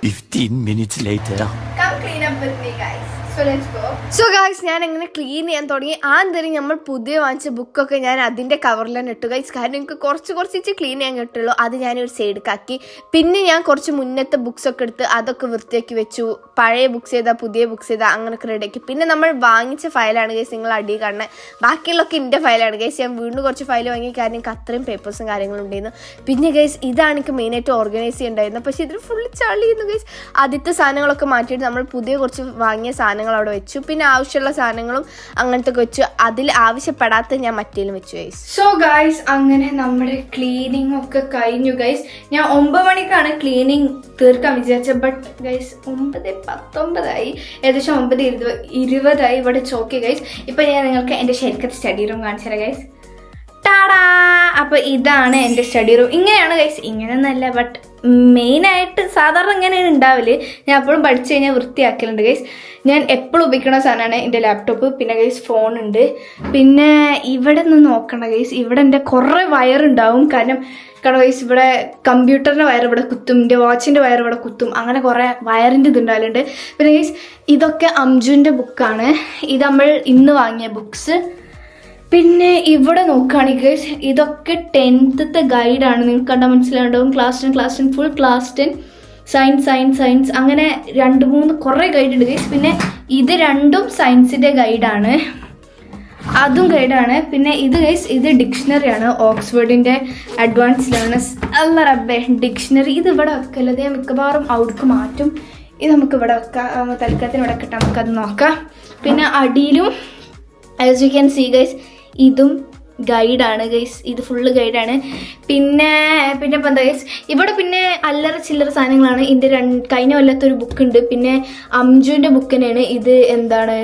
15 minutes later. Come clean up with me guys. So so guys ഞാൻ അങ്ങനെ ക്ലീൻ ചെയ്യാൻ തുടങ്ങി. ആന്തരം നമ്മൾ പുതിയ വാങ്ങിച്ച ബുക്കൊക്കെ ഞാൻ അതിൻ്റെ കവറിൽ തന്നെ ഇട്ടു ഗൈസ്. കാരണം എനിക്ക് കുറച്ച് ക്ലീൻ ചെയ്യാൻ കിട്ടുള്ളൂ. അത് ഞാനൊരു സൈഡിലാക്കി. പിന്നെ ഞാൻ കുറച്ച് മുന്നത്തെ ബുക്സൊക്കെ എടുത്ത് അതൊക്കെ വൃത്തിയാക്കി വെച്ചു. പഴയ ബുക്സ് ചെയ്താൽ പുതിയ ബുക്സ് ചെയ്താൽ അങ്ങനെയൊക്കെ റെഡിയാക്കി. പിന്നെ നമ്മൾ വാങ്ങിച്ച ഫയലാണ് ഗൈസ് നിങ്ങൾ അടി കാണുന്നത്. ബാക്കിയുള്ളൊക്കെ എൻ്റെ ഫയലാണ് ഗൈസ്. ഞാൻ വീണ്ടും കുറച്ച് ഫയൽ വാങ്ങിയ കാരണം എനിക്ക് അത്രയും പേപ്പേഴ്സും കാര്യങ്ങളും ഉണ്ടായിരുന്നു. പിന്നെ ഗൈസ് ഇതാണ് എനിക്ക് മെയിനായിട്ട് ഓർഗനൈസ് ചെയ്യേണ്ടായിരുന്നു. പക്ഷേ ഇതിൽ ഫുള്ള് ചളിയുന്നു ഗൈസ്. ആദ്യത്തെ സാധനങ്ങളൊക്കെ മാറ്റിയിട്ട് നമ്മൾ പുതിയ കുറച്ച് വാങ്ങിയ സാധനങ്ങൾ അവിടെ വെച്ചു. പിന്നെ ആവശ്യമുള്ള സാധനങ്ങളും അങ്ങനത്തെ ഒക്കെ വെച്ചു. അതിൽ ആവശ്യപ്പെടാത്ത ഞാൻ മറ്റേലും വെച്ചു ഗൈസ്. സോ ഗൈസ് അങ്ങനെ നമ്മുടെ ക്ലീനിങ് ഒക്കെ കഴിഞ്ഞു ഗൈസ്. ഞാൻ 9 മണിക്കാണ് ക്ലീനിങ് തീർക്കാൻ വിചാരിച്ചത്. ബട്ട് ഗൈസ് 9:19 ഏകദേശം 9:20 ഇവിടെ ചോക്കി ഗൈസ്. ഇപ്പം ഞാൻ നിങ്ങൾക്ക് എൻ്റെ ശരിക്കത്തെ സ്റ്റഡി റൂം കാണിച്ചു തരാം ഗൈസ്. ടാടാ. അപ്പോൾ ഇതാണ് എൻ്റെ സ്റ്റഡി റൂം. ഇങ്ങനെയാണ് ഗൈസ്. ഇങ്ങനെയൊന്നല്ല, ബട്ട് മെയിനായിട്ട് സാധാരണ ഇങ്ങനെയാണ് ഉണ്ടാവില്ല. ഞാൻ എപ്പോഴും പഠിച്ചു കഴിഞ്ഞാൽ വൃത്തിയാക്കലുണ്ട് ഗൈസ്. ഞാൻ എപ്പോഴും ഉപയോഗിക്കുന്ന സാധനമാണ് എൻ്റെ ലാപ്ടോപ്പ്. പിന്നെ ഗൈസ് ഫോണുണ്ട്. പിന്നെ ഇവിടെ നിന്ന് നോക്കണ്ട ഗൈസ്. ഇവിടെ എൻ്റെ കുറേ വയറുണ്ടാവും. കാരണം ഗൈസ് ഇവിടെ കമ്പ്യൂട്ടറിൻ്റെ വയർ ഇവിടെ കുത്തും, എൻ്റെ വാച്ചിൻ്റെ വയർ ഇവിടെ കുത്തും. അങ്ങനെ കുറേ വയറിൻ്റെ ഇതുണ്ടാവലുണ്ട്. പിന്നെ ഗൈസ് ഇതൊക്കെ അംജുവിൻ്റെ ബുക്കാണ്. ഇത് നമ്മൾ ഇന്ന് വാങ്ങിയ ബുക്സ്. പിന്നെ ഇവിടെ നോക്കുകയാണെങ്കിൽ ഗൈസ് ഇതൊക്കെ 10th ഗൈഡാണ്. നിങ്ങൾക്ക് കണ്ടാൽ മനസ്സിലാണ്ടാവും. ക്ലാസ് 10 ഫുൾ ക്ലാസ് 10 സയൻസ് അങ്ങനെ 2-3 കുറേ ഗൈഡ് ഉണ്ട് ഗൈസ്. പിന്നെ ഇത് രണ്ടും സയൻസിൻ്റെ ഗൈഡാണ്, അതും ഗൈഡാണ്. പിന്നെ ഇത് ഗൈസ് ഇത് ഡിക്ഷണറിയാണ്, ഓക്സ്ഫോർഡിൻ്റെ അഡ്വാൻസ് ലേണേഴ്സ്. അല്ല റബ്ബേ ഡിക്ഷണറി. ഇത് ഇവിടെ വെക്കല്ലത് ഞാൻ മിക്കവാറും അവിടേക്ക് മാറ്റും. ഇത് നമുക്ക് ഇവിടെ വെക്കാം. തൽക്കാലത്തിന് ഇവിടെ കിട്ടാം, നമുക്കത് നോക്കാം. പിന്നെ അടിയിലും as you can see guys ഇതും ഗൈഡാണ് ഗൈസ്. ഇത് ഫുള്ള് ഗൈഡാണ്. പിന്നെ ഇപ്പം എന്താ ഗൈസ് ഇവിടെ പിന്നെ അല്ലറ ചില്ലറ സാധനങ്ങളാണ്. ഇതിൻ്റെ കഴിഞ്ഞ കൊല്ലത്തൊരു ബുക്കുണ്ട്. പിന്നെ അംജുവിൻ്റെ ബുക്ക് തന്നെയാണ് ഇത്. എന്താണ്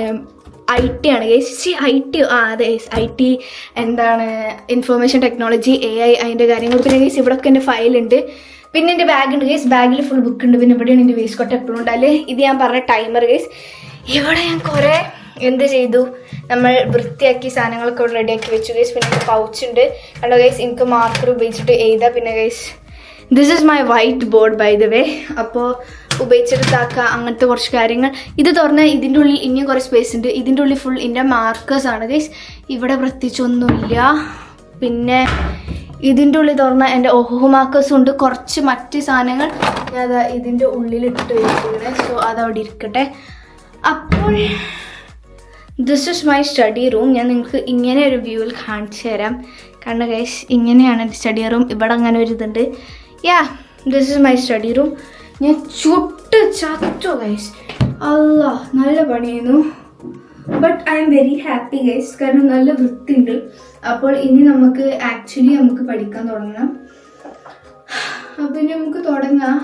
IT ആണ് ഗൈസ്. IT അതെ IT എന്താണ് ഇൻഫർമേഷൻ ടെക്നോളജി AI അതിൻ്റെ കാര്യങ്ങൾ. പിന്നെ ഗൈസ് ഇവിടെയൊക്കെ എൻ്റെ ഫയലുണ്ട്. പിന്നെ എൻ്റെ ബാഗുണ്ട് ഗൈസ്. ബാഗിൽ ഫുൾ ബുക്ക് ഉണ്ട്. പിന്നെ ഇവിടെയാണ് എൻ്റെ വേസ്റ്റ് കോട്ട് എപ്പോഴും ഉണ്ടാവില്ലേ. ഇത് ഞാൻ പറഞ്ഞ ടൈമർ ഗൈസ്. ഇവിടെ ഞാൻ കുറേ എന്ത് ചെയ്തു, നമ്മൾ വൃത്തിയാക്കി സാധനങ്ങളൊക്കെ ഇവിടെ റെഡിയാക്കി വെച്ചു ഗൈസ്. പിന്നെ എനിക്ക് പൗച്ചുണ്ട് കണ്ടോ ഗൈസ്. എനിക്ക് മാർക്കർ ഉപയോഗിച്ചിട്ട് എഴുതാം. പിന്നെ guys this is my whiteboard by the way. അപ്പോൾ ഉപയോഗിച്ചെടുത്താക്കുക അങ്ങനത്തെ കുറച്ച് കാര്യങ്ങൾ. ഇത് തുറന്ന് ഇതിൻ്റെ ഉള്ളിൽ ഇനിയും കുറേ സ്പേസ് ഉണ്ട്. ഇതിൻ്റെ ഉള്ളിൽ ഫുൾ എൻ്റെ മാർക്കേഴ്സാണ് ഗൈസ്. ഇവിടെ പ്രത്യേകിച്ചൊന്നുമില്ല. പിന്നെ ഇതിൻ്റെ ഉള്ളിൽ തുറന്ന എൻ്റെ ഓഹോ മാർക്കേഴ്സും ഉണ്ട്. കുറച്ച് മറ്റ് സാധനങ്ങൾ ഞാൻ ഇതിൻ്റെ ഉള്ളിലിട്ട് വെച്ചിരിക്കണേ. സോ അതവിടെ ഇരിക്കട്ടെ. അപ്പോൾ this is my study room. ഞാൻ നിങ്ങൾക്ക് ഇങ്ങനെ ഒരു വ്യൂവിൽ കാണിച്ചു തരാം. കാരണം ഗൈസ് ഇങ്ങനെയാണ് എൻ്റെ സ്റ്റഡി റൂം. ഇവിടെ അങ്ങനെ ഒരു ഇതുണ്ട്. Yeah this is my study room. ഞാൻ ചത്തു ഗൈസ്. അല്ലാ നല്ല പണിയായിരുന്നു. But I am very happy guys. കാരണം നല്ല വൃത്തിയുണ്ട്. അപ്പോൾ ഇനി നമുക്ക് നമുക്ക് പഠിക്കാൻ തുടങ്ങണം. അപ്പം ഇനി നമുക്ക് തുടങ്ങാം.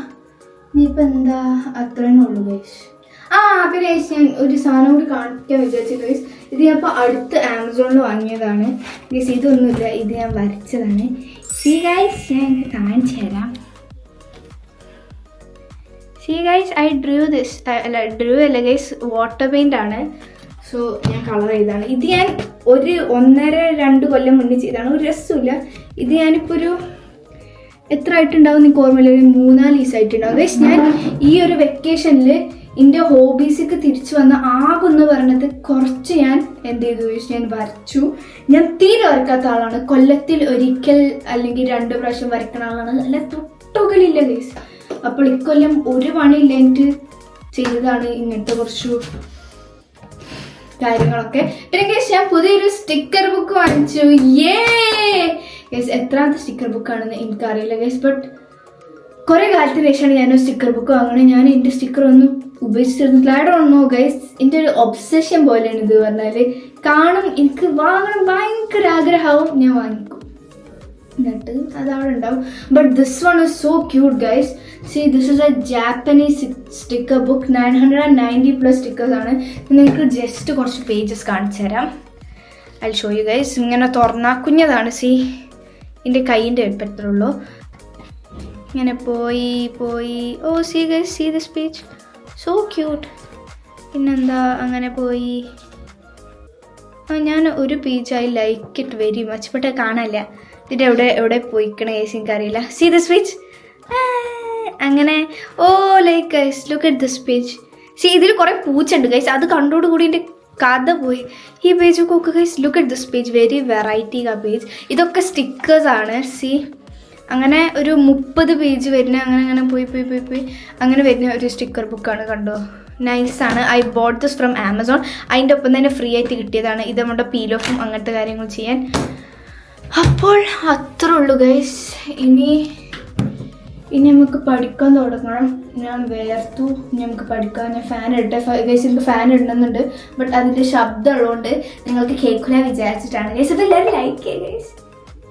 ഇനിയിപ്പോൾ എന്താ അത്രേ ഉള്ളൂ ഗൈസ്. പിന്നെ ഞാൻ ഒരു സാധനം കൂടി കാണിക്കാൻ വിചാരിച്ചു ഗൈസ്. ഇത് ഞാൻ ഇപ്പോൾ അടുത്ത് ആമസോണിൽ വാങ്ങിയതാണ് ഗൈസ്. ഇതൊന്നുമില്ല, ഇത് ഞാൻ വരച്ചതാണ്. സീ ഗൈസ് ഞാൻ കാണിച്ചു തരാം. See guys I drew this. അല്ല ഗൈസ് വാട്ടർ പെയിൻ്റ് ആണ്. സോ ഞാൻ കളർ ചെയ്താണ്. ഇത് ഞാൻ 1.5-2 കൊല്ലം മുന്നേ ചെയ്തതാണ്. ഒരു രസമില്ല. ഇത് ഞാനിപ്പോൾ ഒരു എത്ര ആയിട്ടുണ്ടാവും എനിക്ക് ഓർമ്മയില്ല, 3-4 ദിവസമായിട്ടുണ്ടാവും ഗൈസ്. ഞാൻ ഈ ഒരു വെക്കേഷനിൽ എൻ്റെ ഹോബീസിക്ക് തിരിച്ചു വന്ന ആകെന്ന് പറഞ്ഞത് കുറച്ച് ഞാൻ എന്ത് ചെയ്തു ചോദിച്ചാൽ ഞാൻ വരച്ചു. ഞാൻ തീരെ വരക്കാത്ത ആളാണ്. കൊല്ലത്തിൽ ഒരിക്കൽ അല്ലെങ്കിൽ 2 പ്രാവശ്യം വരയ്ക്കുന്ന ആളാണ്. അല്ല തൊട്ടുകളില്ല ഗൈസ്. അപ്പോൾ ഇക്കൊല്ലം ഒരു പണിയില്ല എനിക്ക് ചെയ്തതാണ് ഇങ്ങനത്തെ കുറച്ച് കാര്യങ്ങളൊക്കെ. പിന്നെ ഗൈസ് ഞാൻ പുതിയൊരു സ്റ്റിക്കർ ബുക്ക് വാങ്ങിച്ചു. ഗൈസ് എത്രാമത്തെ സ്റ്റിക്കർ ബുക്കാണെന്ന് എനിക്കറിയില്ല ഗൈസ്. ബട്ട് കുറേ കാലത്തിന് ശേഷമാണ് ഞാനൊരു സ്റ്റിക്കർ ബുക്ക് വാങ്ങണത്. ഞാൻ എൻ്റെ സ്റ്റിക്കർ ഒന്നും ഉപയോഗിച്ചിരുന്നില്ല. I don't know guys. എൻ്റെ ഒരു ഒബ്സഷൻ പോലെയാണ് ഇത് പറഞ്ഞാൽ. കാണും എനിക്ക് വാങ്ങണം ഭയങ്കര ആഗ്രഹമാവും, ഞാൻ വാങ്ങിക്കും, എന്നിട്ട് അതവിടെ ഉണ്ടാവും. But this one is so cute guys. See this is A Japanese sticker book. 990+ stickers ആണ്. നിങ്ങൾക്ക് ജസ്റ്റ് കുറച്ച് പേജസ് കാണിച്ചു തരാം. I show you guys. ഇങ്ങനെ തുറന്നാൽ കുഞ്ഞതാണ്. സി എൻ്റെ കൈയിൻ്റെ വലിപ്പത്രേ ഉള്ളൂ. ഇങ്ങനെ പോയി oh see guys, see this page, so cute. പിന്നെന്താ അങ്ങനെ പോയി. ഞാൻ ഒരു page I like it very much. ബട്ട് കാണാനില്ല. ഇതിൻ്റെ എവിടെ പോയിക്കണേ ഗൈസ് എനിക്കറിയില്ല. സീ ദിസ് പേജ് അങ്ങനെ. Oh like guys look at this page. പക്ഷേ ഇതിൽ കുറേ പൂച്ചുണ്ട് ഗൈസ്, അത് കണ്ടോടുകൂടി എൻ്റെ കഥ പോയി. ഈ പേജ് നോക്ക് guys, look at this page, very variety ആ പേജ്. ഇതൊക്കെ സ്റ്റിക്കേഴ്സാണ്. സി അങ്ങനെ ഒരു 30 പേജ് വരുന്ന അങ്ങനെ പോയി അങ്ങനെ വരുന്ന ഒരു സ്റ്റിക്കർ ബുക്കാണ്. കണ്ടോ, നൈസാണ്. I bought this from Amazon. അതിൻ്റെ ഒപ്പം തന്നെ ഫ്രീ ആയിട്ട് കിട്ടിയതാണ്. ഇത് നമ്മുടെ പീൽ ഓഫും അങ്ങനത്തെ കാര്യങ്ങൾ ചെയ്യാൻ. അപ്പോൾ അത്രേ ഉള്ളൂ ഗൈസ്. ഇനി നമുക്ക് പഠിക്കാൻ തുടങ്ങണം. ഞാൻ വേർത്തു. നമുക്ക് പഠിക്കാൻ. ഞാൻ ഫാൻ ഇടട്ടെ ഗൈസ്. എനിക്ക് ഫാൻ ഇടണമെന്നുണ്ട്, ബട്ട് അതിൻ്റെ ശബ്ദം ഉള്ളതുകൊണ്ട് നിങ്ങൾക്ക് കേൾക്കില്ല വിചാരിച്ചിട്ടാണ് ഗൈസ്. അപ്പോൾ എല്ലാവരും ലൈക്ക് ചെയ്യുക ഗൈസ്,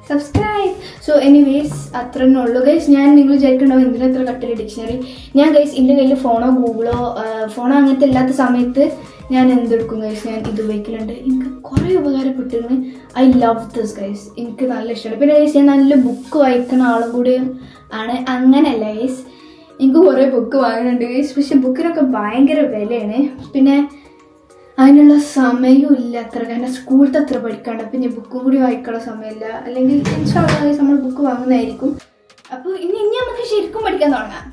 സബ്സ്ക്രൈബ്. സോ എനിവേസ് അത്ര തന്നെ ഉള്ളൂ ഗൈസ്. ഞാൻ നിങ്ങൾ വിചാരിക്കണ്ടാവും എന്തിനാ അത്ര കട്ടിലെ ഡിക്ഷണറി. ഞാൻ ഗൈസ് എൻ്റെ കയ്യിൽ ഫോണോ അങ്ങനത്തെ ഇല്ലാത്ത സമയത്ത് ഞാൻ എന്തെടുക്കും ഗൈസ്, ഞാൻ ഇത് ഉപയോഗിക്കലുണ്ട്. എനിക്ക് കുറേ ഉപകാരപ്പെട്ടിരുന്നു. I love this guys. എനിക്ക് നല്ല ഇഷ്ടമാണ്. പിന്നെ ഗൈസ് ഞാൻ നല്ല ബുക്ക് വായിക്കുന്ന ആളും കൂടി ആണ്. അങ്ങനെയല്ല ഗൈസ്, എനിക്ക് കുറേ ബുക്ക് വാങ്ങുന്നുണ്ട് ഗൈസ്. പക്ഷെ ബുക്കിനൊക്കെ ഭയങ്കര വിലയാണ്. പിന്നെ അതിനുള്ള സമയവും ഇല്ല അത്ര, കാരണം സ്കൂളിലത്തെ അത്ര പഠിക്കാണ്ട്. പിന്നെ ബുക്കും കൂടി വായിക്കാനുള്ള സമയമില്ല. അല്ലെങ്കിൽ നമ്മൾ ബുക്ക് വാങ്ങുന്നതായിരിക്കും. അപ്പോൾ ഇനി നമുക്ക് ശരിക്കും പഠിക്കാൻ തുടങ്ങാം.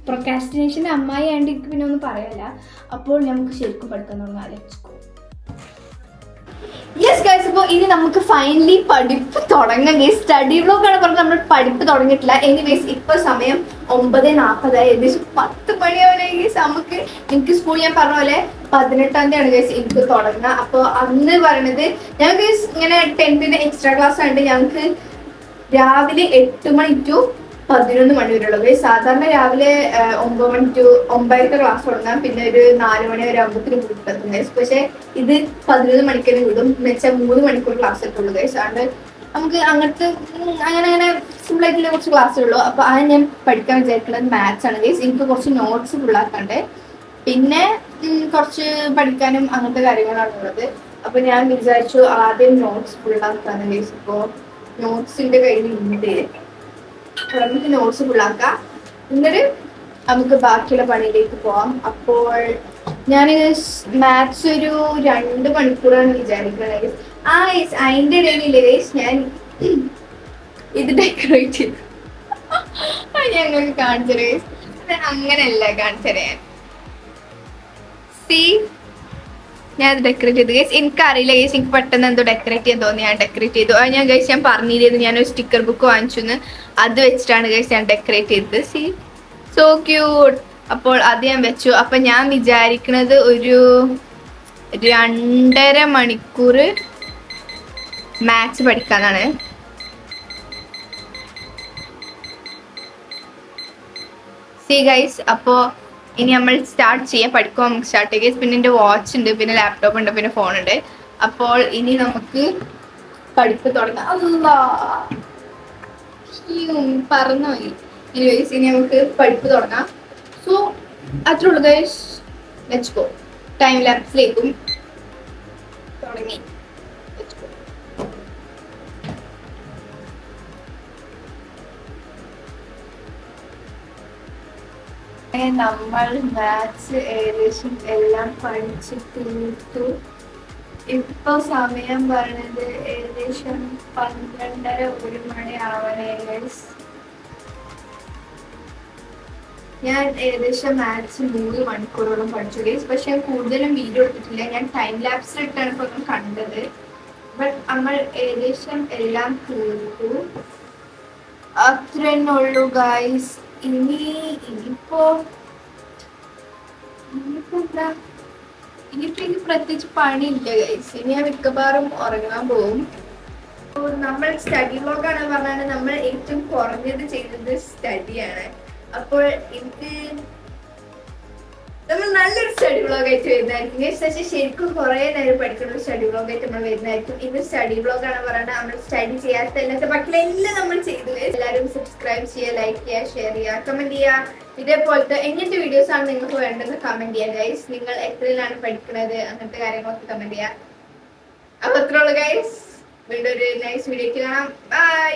പ്രൊക്കാസ്റ്റിനേഷൻ്റെ അമ്മായി ആയതുകൊണ്ട് എനിക്ക് പിന്നെ ഒന്നും പറയാനില്ല. അപ്പോൾ നമുക്ക് ശരിക്കും പഠിക്കാൻ തുടങ്ങാം. Let's go. യെസ് ഗൈസ്, അപ്പോൾ ഇനി നമുക്ക് ഫൈനലി പഠിപ്പ് തുടങ്ങാം ഗൈസ്. സ്റ്റഡി വ്ലോഗാണ് പറഞ്ഞത്, നമ്മൾ പഠിപ്പ് തുടങ്ങിയിട്ടില്ല. എനിവേസ് ഇപ്പോൾ സമയം 9:40, ഏകദേശം 10 മണിയാവണേ ഗൈസ്. എനിക്ക് സ്കൂൾ ഞാൻ പറഞ്ഞ പോലെ 18-ാം തീയതിയാണ് ഗൈസ് എനിക്ക് തുടങ്ങുക. അപ്പോൾ അന്ന് പറയണത് ഞങ്ങൾക്ക് ഗൈസ് ഇങ്ങനെ 10th എക്സ്ട്രാ ക്ലാസ് ആയിട്ട് ഞങ്ങൾക്ക് രാവിലെ 8 മണി to 11 മണി വരെയുള്ളൂ ഗൈസ്. സാധാരണ രാവിലെ 9 മണി to 9 ക്ലാസ് തുടങ്ങാം. പിന്നെ ഒരു 4 മണി വരെ ആകുമ്പോഴത്തേനും വിടും ഗൈസ്. പക്ഷേ ഇത് 11 മണിക്ക് തന്നെ വിടും. എന്നുവെച്ചാൽ 3 മണിക്കൂർ ക്ലാസ് കിട്ടുള്ളൂ ഗൈസ്. അതുകൊണ്ട് നമുക്ക് അങ്ങനത്തെ അങ്ങനെ സിമ്പിൾ ആയിട്ടുള്ള കുറച്ച് ക്ലാസ്സുള്ളൂ. അപ്പോൾ അത് ഞാൻ പഠിക്കാൻ വിചാരിക്കുന്നത് മാത്സ് ആണ് ഗൈസ്. എനിക്ക് കുറച്ച് നോട്ട്സ് ഫുള്ളാക്കണ്ടേ, പിന്നെ കുറച്ച് പഠിക്കാനും അങ്ങനത്തെ കാര്യങ്ങളാണ് ഉള്ളത്. അപ്പോൾ ഞാൻ വിചാരിച്ചു ആദ്യം നോട്ട്സ് ഫുള്ളാക്കാണ് ഗൈസ്. ഇപ്പോൾ നോട്ട്സിൻ്റെ കയ്യിൽ ഉണ്ട്. നമുക്ക് നോട്ട്സ് ഫുള്ളാക്കാം, എന്നിട്ട് നമുക്ക് ബാക്കിയുള്ള പണിയിലേക്ക് പോവാം. അപ്പോൾ ഞാൻ മാത്സ് ഒരു 2 മണിക്കൂറാണ് വിചാരിക്കുന്നത്. അതിൻ്റെ ഇടയിലില്ലേ ഗൈസ് ഞാൻ ഇത് ഡെക്കറേറ്റ് ചെയ്തു. ഞങ്ങൾക്ക് കാണിച്ചു ഗൈസ്. അങ്ങനെയല്ല കാണിച്ചറിയാൻ. ഞാൻ അത് ഡെക്കറേറ്റ് ചെയ്തു ഗൈസ്. എനിക്കറിയില്ല ഗൈസ്, എനിക്ക് പെട്ടെന്ന് എന്തോ ഡെക്കറേറ്റ് ചെയ്യാൻ തോന്നി, ഞാൻ ഡെക്കറേറ്റ് ചെയ്തു. അത് ഞാൻ ഗൈസ് ഞാൻ പറഞ്ഞിരുന്നു, ഞാനൊരു സ്റ്റിക്കർ ബുക്ക് വാങ്ങിച്ചു, അത് വെച്ചിട്ടാണ് ഗൈസ് ഞാൻ ഡെക്കറേറ്റ് ചെയ്തത്. So cute. അപ്പോൾ അത് ഞാൻ വെച്ചു. അപ്പം ഞാൻ വിചാരിക്കുന്നത് ഒരു 2.5 മണിക്കൂർ മാത്സ് പഠിക്കാനാണ്. ഗൈസ് അപ്പോൾ ഇനി നമ്മൾ സ്റ്റാർട്ട് ചെയ്യാം. പഠിക്കുമ്പോൾ നമുക്ക് സ്റ്റാർട്ട് ചെയ്യാം. പിന്നെ എൻ്റെ വാച്ച് ഉണ്ട്, പിന്നെ ലാപ്ടോപ്പ് ഉണ്ട്, പിന്നെ ഫോണുണ്ട്. അപ്പോൾ ഇനി നമുക്ക് പഠിപ്പ് തുടങ്ങാം. പറഞ്ഞു പോയി. ഇനി നമുക്ക് പഠിപ്പ് തുടങ്ങാം. സോ അത്രേ ഉള്ളൂ ഗൈസ്. Let's go. ടൈം ലാപ്സിലേക്കും തുടങ്ങി. നമ്മൾ മാത്സ് ഏകദേശം എല്ലാം പഠിച്ച് തീർത്തു. ഇപ്പൊ സമയം പറഞ്ഞത് ഏകദേശം 12:30-1 മണി ആവാനേ. ഞാൻ ഏകദേശം മാത്സ് 3 മണിക്കൂറോളം പഠിച്ചു ഗൈസ്. പക്ഷെ ഞാൻ കൂടുതലും വീഡിയോ എടുത്തിട്ടില്ല, ഞാൻ ടൈം ലാപ്സിലിട്ടാണ് ഇപ്പോൾ കണ്ടത്. ബട്ട് നമ്മൾ ഏകദേശം എല്ലാം തീർത്തു. അത്ര തന്നെ ഉള്ളൂ ഗൈസ്. ഇനിയിപ്പോ എന്താ, എനിക്ക് പ്രത്യേകിച്ച് പണിയില്ല ഗൈസ്. ഇനി ഞാൻ മിക്കവാറും ഉറങ്ങാൻ പോകും. നമ്മൾ സ്റ്റഡി വ്ലോഗാണ് പറഞ്ഞാൽ നമ്മൾ ഏറ്റവും കുറഞ്ഞത് ചെയ്തത് സ്റ്റഡിയാണ്. അപ്പോൾ നമ്മൾ നല്ലൊരു സ്റ്റഡി വ്ലോഗ് ആയിട്ട് വരുന്നതായിരിക്കും. പക്ഷേ ശരിക്കും കുറേ നേരം പഠിക്കുന്ന ഒരു സ്റ്റഡി വ്ലോഗ് ആയിട്ട് നമ്മൾ വരുന്നതായിരിക്കും. ഇത് സ്റ്റഡി വ്ലോഗാണ് പറയുന്നത്. നമ്മൾ സ്റ്റഡി ചെയ്യാത്ത എല്ലാത്ത ബാക്കിയെല്ലാം നമ്മൾ ചെയ്തു. എല്ലാവരും സബ്സ്ക്രൈബ് ചെയ്യുക, ലൈക്ക് ചെയ്യുക, ഷെയർ ചെയ്യുക, കമന്റ് ചെയ്യുക. ഇതേപോലത്തെ എങ്ങനത്തെ വീഡിയോസ് ആണ് നിങ്ങൾക്ക് വേണ്ടതെന്ന് കമന്റ് ചെയ്യുക ഗൈസ്. നിങ്ങൾ എത്രയിലാണ് പഠിക്കുന്നത് അങ്ങനത്തെ കാര്യങ്ങളൊക്കെ കമന്റ് ചെയ്യുക. അപ്പോൾ അത്രേ ഉള്ളൂ ഗൈസ്. വീണ്ടും ഒരു നൈസ് വീഡിയോക്ക് കാണാം. ബൈ.